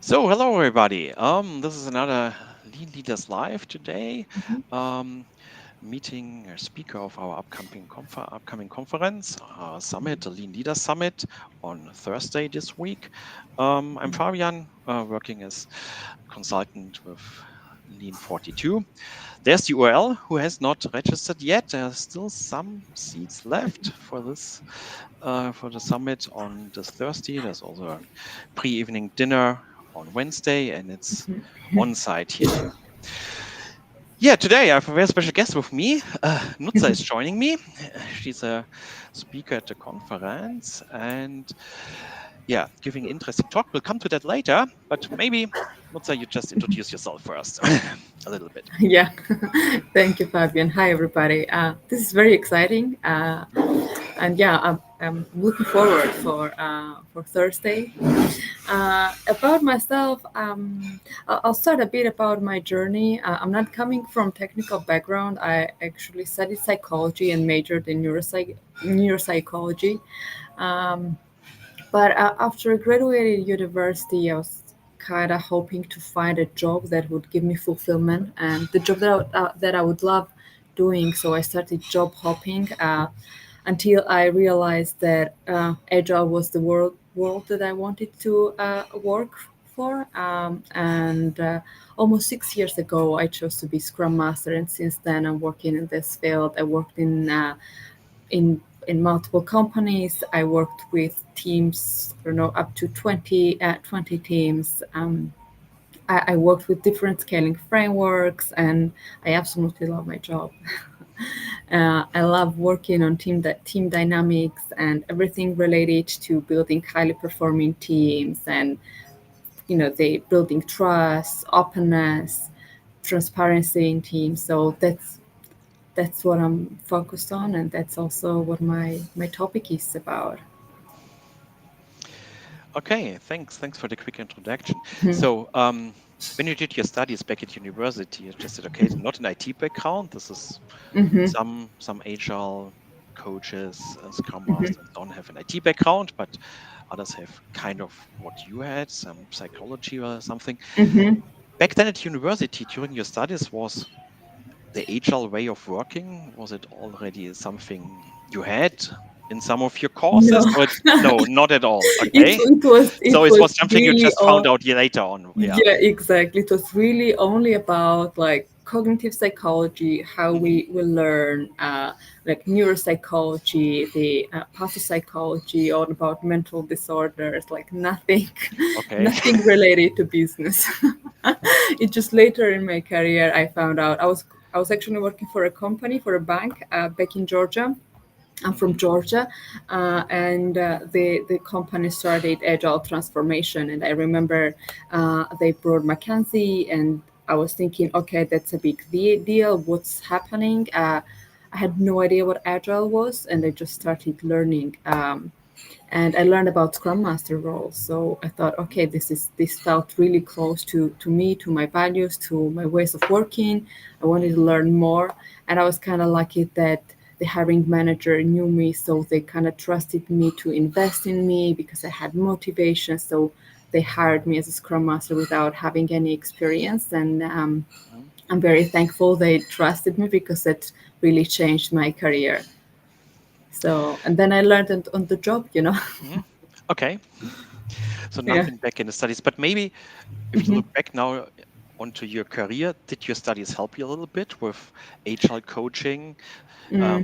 So, hello everybody. This is another Lean Leaders Live today. Mhm. Um, Meeting a speaker of our upcoming conference, summit, the Lean Leaders Summit, on Thursday this week. I'm Fabian, working as consultant with Lean 42. There's the URL who has not registered yet. There are still some seats left for this for the summit on this Thursday. There's also a pre-evening dinner on Wednesday, and it's on site here too. Yeah, today I have a very special guest with me. Nutsa is joining me. She's a speaker at the conference and yeah, giving interesting talk. We'll come to that later, but maybe Nutsa, you just introduce yourself first a little bit. Yeah, thank you, Fabian. Hi, everybody. This is very exciting, and yeah, I'm looking forward for Thursday. About myself, I'll start a bit about my journey. I'm not coming from technical background. I actually studied psychology and majored in neuropsychology. Um, But after I graduated university, I was kind of hoping to find a job that would give me fulfillment and the job that I would love doing. So I started job hopping until I realized that Agile was the world that I wanted to work for. And almost 6 years ago, I chose to be Scrum Master, and since then I'm working in this field. I worked in multiple companies. I worked with teams, I don't know, up to 20 teams. I worked with different scaling frameworks, and I absolutely love my job. I love working on team dynamics and everything related to building highly performing teams, and they building trust, openness, transparency in teams. So that's what I'm focused on, and that's also what my topic is about. Okay, thanks. Thanks for the quick introduction. So, when you did your studies back at university, you just said, okay, not an IT background. This is some agile coaches, Scrum Masters don't have an IT background, but others have kind of what you had, some psychology or something. Back then at university, during your studies, was the agile way of working, was it already something you had in some of your No, courses? No, not at all. it, Okay. it was So it it was was something you really just found out later on. Yeah. yeah, exactly. It was really only about like cognitive psychology, how Hmm. we learn, like neuropsychology, the pathopsychology, all about mental disorders, like nothing, Okay. nothing related to business. It just later in my career I found out I was actually working for a company, for a bank, back in Georgia. I'm from Hmm. Georgia, and the company started agile transformation. And I remember they brought McKinsey, and I was thinking, okay, that's a big deal. What's happening? I had no idea what agile was, and I just started learning. And I learned about Scrum Master roles. So I thought, okay, this felt really close to me, to my values, to my ways of working. I wanted to Hmm. learn more, and I was kind of lucky that the hiring manager knew me, so they kind of trusted me to invest in me because I had motivation. So they hired me as a Scrum Master without having any experience, and Hmm. I'm very thankful they trusted me because it really changed my career. So, and then I learned it on the job. Hmm. Okay. So Yeah. nothing back in the studies, but maybe if you look back now onto your career, did your studies help you a little bit with agile coaching?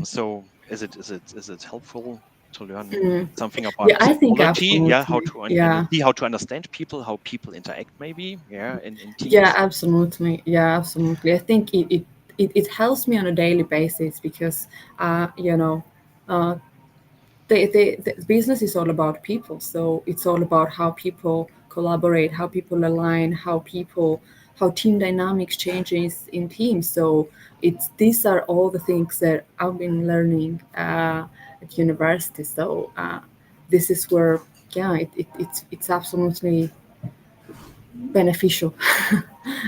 So is it helpful to learn something about Yeah, I think psychology? Yeah, how absolutely. to Yeah. see how to understand people, how people interact, maybe. Yeah, in Yeah, teams. absolutely. Yeah, absolutely. I think it helps me on a daily basis because, you know, uh, the business is all about people. So it's all about how people collaborate, how people align, how team dynamics changes in teams. So these are all the things that I've been learning at university. So this is where, yeah, it's absolutely beneficial.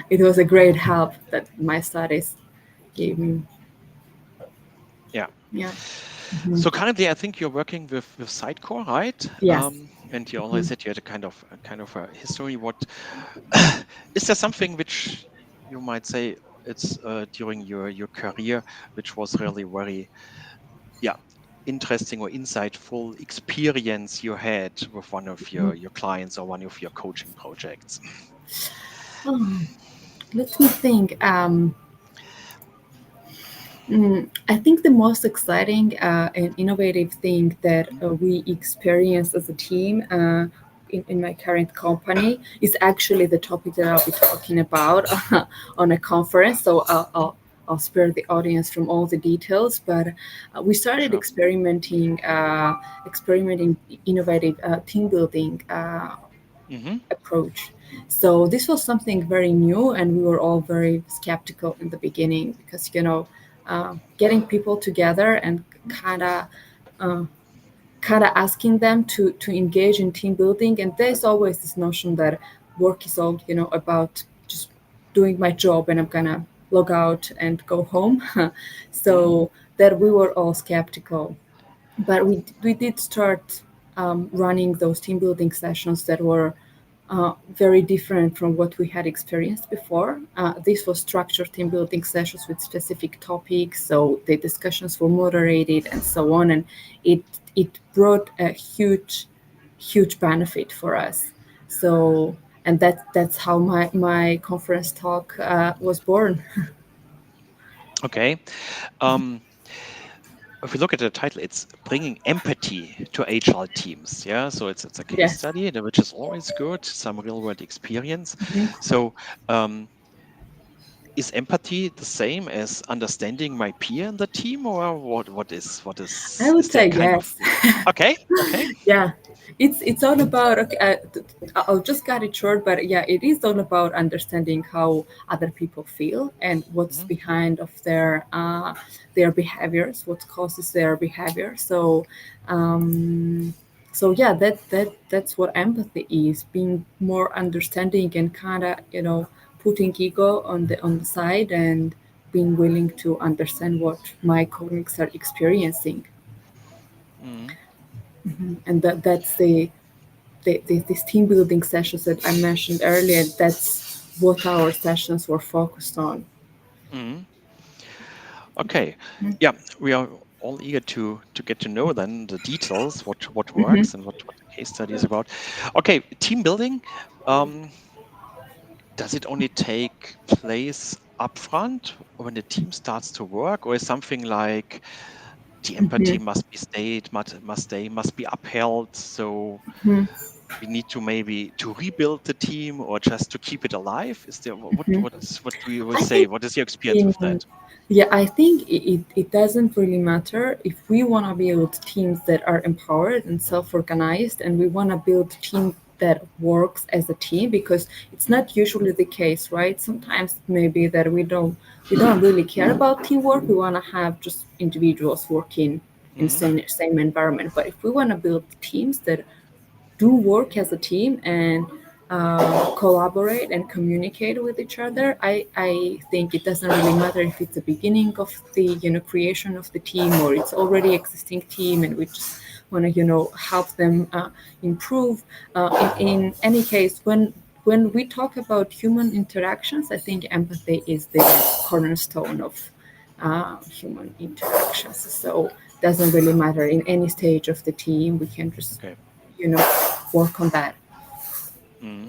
It was a great help that my studies gave me. Yeah. Yeah. So currently, I think you're working with Sitecore, right? Yes. And you already Mhm. said you had a kind of a history. What is there something which you might say it's during your career which was really very yeah interesting or insightful experience you had with one of your clients or one of your coaching projects? Oh, let me think. I think the most exciting and innovative thing that we experience as a team in my current company is actually the topic that I'll be talking about on a conference. So I'll spare the audience from all the details, but we started Sure. experimenting innovative team building Hmm. approach. So this was something very new, and we were all very skeptical in the beginning because getting people together and kind of asking them to engage in team building, and there's always this notion that work is all about just doing my job and I'm gonna log out and go home. Hmm. So that we were all skeptical, but we did start running those team building sessions that were very different from what we had experienced before. This was structured team building sessions with specific topics, so the discussions were moderated and so on, and it it brought a huge benefit for us. So, and that's how my conference talk was born. Okay. Um, if we look at the title, it's bringing empathy to Agile teams. Yeah, so it's a case Yes. study, which is always good. Some real world experience. So um, is empathy the same as understanding my peer in the team, or what I is would there say kind of yes. okay? Okay. Yeah, it's all about. Okay, I'll just cut it short, but yeah, it is all about understanding how other people feel and what's Hmm. behind of their behaviors, what causes their behavior. Um, so yeah, that's what empathy is: being more understanding and kind of putting ego on the side and being willing to understand what my colleagues are experiencing, Hmm. and that's these team building sessions that I mentioned earlier, that's what our sessions were focused on. Hmm. Okay. Yeah, we are all eager to get to know then the details, what works and what the case study is about. Okay, team building. Um, does it only take place upfront when the team starts to work, or is something like the empathy must be stayed, must be upheld? So we need to maybe to rebuild the team or just to keep it alive. Is there what do you will I say? think What is your experience with that? in yeah, I think it doesn't really matter if we want to build teams that are empowered and self-organized, and we want to build team that works as a team, because it's Hmm. not usually the case, right? Sometimes maybe that we don't really care about teamwork. We want to have just individuals working in Hmm. same environment. But if we want to build teams that do work as a team and collaborate and communicate with each other, I think it doesn't really matter if it's the beginning of the creation of the team or it's already existing team and we just want to help them improve. In any case, when we talk about human interactions, I think empathy is the cornerstone of human interactions. So it doesn't really matter in any stage of the team. We can just Okay. work on that. Hmm.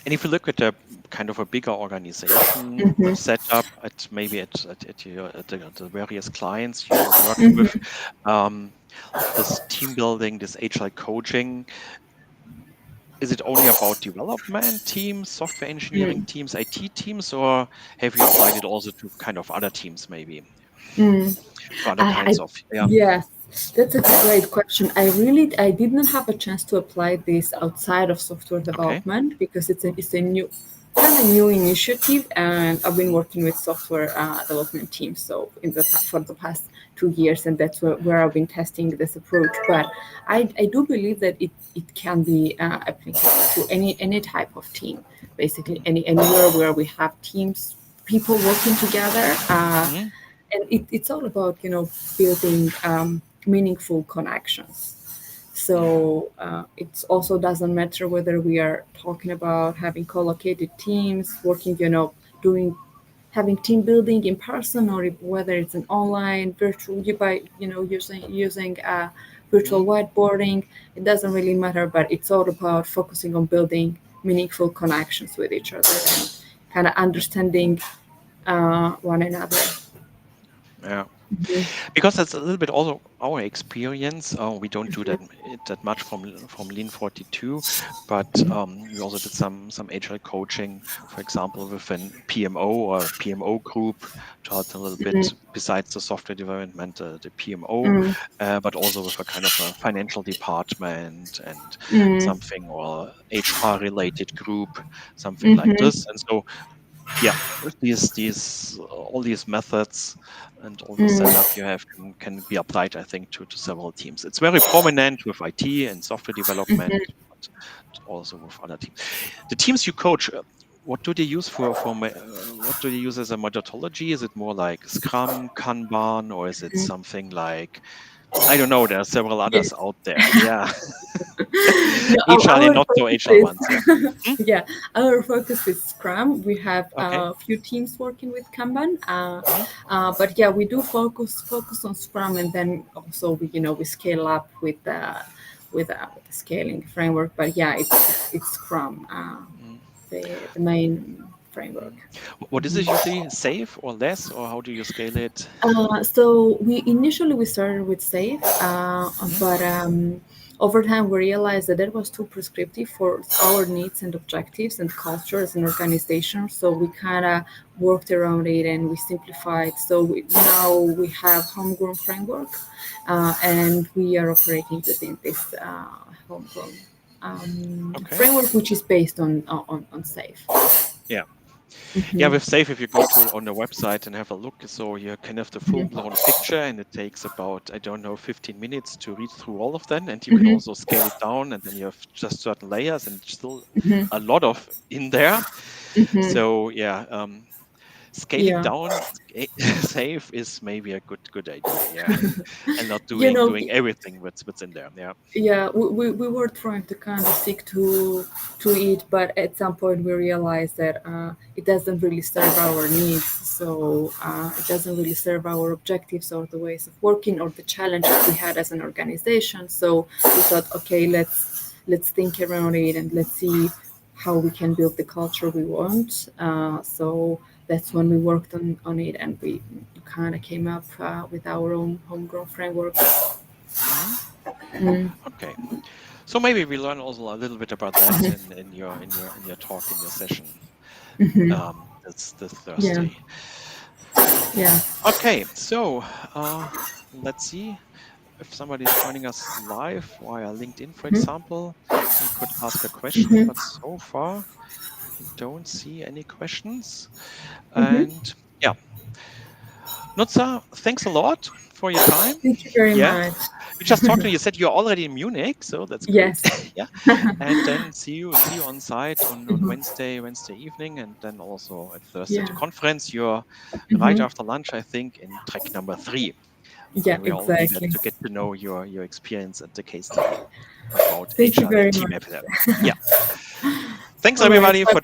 And if you look at a kind of a bigger organization setup at maybe at the various clients you're working with, um, this team building, this agile coaching, is it only about development teams, software engineering teams, IT teams, or have you applied it also to kind of other teams, maybe to other kinds I of, yeah, Yes, that's a great question. I did not have a chance to apply this outside of software okay. development because it's a new kind of new initiative, and I've been working with software development teams so for the past 2 years, and that's where I've been testing this approach. But I do believe that it can be applicable to any type of team, basically anywhere where we have teams, people working together. Hmm. And it's all about building meaningful connections. Mm, So it also doesn't matter whether we are talking about having co-located teams, working, doing having team building in person, or whether it's an online virtual you by using virtual mm, whiteboarding. It doesn't really matter, but it's all about focusing on building meaningful connections with each other and kind of yeah, understanding one another. yeah. Mhm. Because that's a little bit also our experience. We don't do that much from Lean 42, but we also did some agile coaching, for example, with an PMO or PMO group to help a little bit besides the software development, the PMO, Mm, but also with a kind of a financial department and mm, something or HR related group, something like mhm, this. And so yeah, these all these methods and all the mm, setup you have can be applied, I think, to several teams. It's very prominent with IT and software development, but also with other teams. The teams you coach, what do they use what do they use as a methodology? Is it more like Scrum, Kanban, or is it mm. something like, I don't know, there are several Yeah. others out there. Yeah. No, Agile and our not so focus agile is ones. Yeah. Hmm? yeah, our focus is Scrum. We have Okay. a few teams working with Kanban, Hmm. but yeah, we do focus on Scrum, and then also we scale up with the scaling framework. But yeah, it's Scrum, the main framework. Mm. What is it usually, safe or less, or how do you scale it? So we started with safe, Hmm. but over time we realized that that was too prescriptive for our needs and objectives and culture as an organization. So we kind of worked around it and we simplified. So now we have homegrown framework, and we are operating within this homegrown Okay. framework, which is based on safe. Yeah. Yeah, Hmm. with Safe, if you go to on the website and have a look, so you can have the Hmm. full-blown picture, and it takes about, I don't know, 15 minutes to read through all of them, and you can Hmm. also scale it down, and then you have just certain layers, and still Hmm. a lot of in there. Hmm. So yeah, scaling Yeah. down Safe is maybe a good idea. Yeah, and not You know, doing everything what's in there. Yeah. yeah, we were trying to kind of stick to it, but at some point we realized that it doesn't really serve our needs. So it doesn't really serve our objectives or the ways of working or the challenges we had as an organization. So we thought, okay, let's think around it and let's see how we can build the culture we want. So that's when we worked on it, and we kind of came up with our own homegrown framework. Hmm. Mm. Okay. So maybe we learn also a little bit about that in your talk, in your session. This Yeah, Thursday. yeah. Okay, so let's see if somebody is joining us live via LinkedIn, for example. We could ask a question, but so far we don't see any questions. And yeah, Nutsa, thanks a lot for your time. Thank you very Yeah, much. we just talked to you. You said you're already in Munich, so that's great. Yes. Yeah, and then see you on site on Wednesday evening, and then also at Thursday at Yeah. the conference. You're right Hmm. after lunch, I think, in track number 3. Yeah, We are all eager exactly. to get to know your experience and the case study about Thank you HR very team much. effort. Yeah, thanks All right. everybody Bye. for